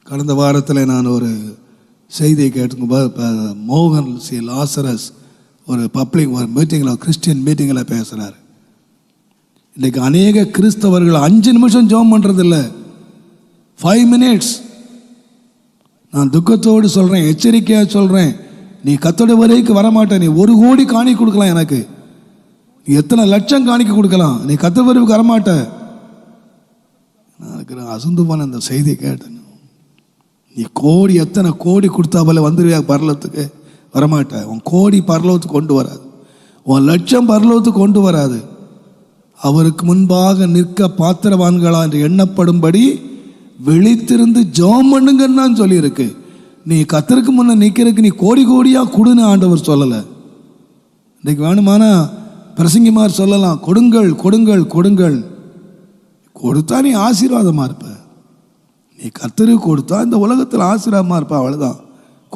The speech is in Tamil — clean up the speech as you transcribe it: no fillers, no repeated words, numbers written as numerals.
கடந்த வாரத்தில் நான் ஒரு செய்தியை கேட்டுக்கும்போது மோகன் லாசரஸ் ஒரு ஒரு மீட்டிங்கில், கிறிஸ்டியன் மீட்டிங்கில் பேசுகிறார். இன்றைக்கு அநேக கிறிஸ்தவர்கள் 5 நிமிஷம் ஜெபம் பண்ணுறதில்ல, 5 minutes. நான் துக்கத்தோடு சொல்கிறேன், எச்சரிக்கையாக சொல்கிறேன், நீ கர்த்தருடைய வரைக்கும் வரமாட்டேன். நீ 1 கோடி காணிக்கை கொடுக்கலாம், எனக்கு நீ எத்தனை லட்சம் காணிக்கை கொடுக்கலாம், நீ கர்த்தர் வரைக்கும் வரமாட்ட. நான் அசந்து போன அந்த செய்தி கேட்டேன். நீ எத்தனை கோடி கொடுத்தா போல வந்துருவியா பரலோகத்துக்கு? வரமாட்ட. உன் கோடி பரலோகத்துக்கு கொண்டு வராது, உன் லட்சம் பரலோகத்துக்கு கொண்டு வராது. அவருக்கு முன்பாக நிற்க பாத்திரவான்களா என்று எண்ணப்படும்படி விழித்திருந்து ஜெபம் பண்ணுங்கன்னு தான் சொல்லியிருக்கு. நீ கர்த்தருக்கு முன்ன நிற்கிறதுக்கு நீ கோடி கோடியாக கொடுன்னு ஆண்டவர் சொல்லலை. இன்றைக்கு வேணுமானா பிரசங்கிமார் சொல்லலாம், கொடுங்கள் கொடுங்கள் கொடுங்கள். கொடுத்தா நீ ஆசீர்வாதமாக இருப்ப. நீ கர்த்தருக்கு கொடுத்தா இந்த உலகத்தில் ஆசீர்வாதமாக இருப்ப, அவ்வளோதான்.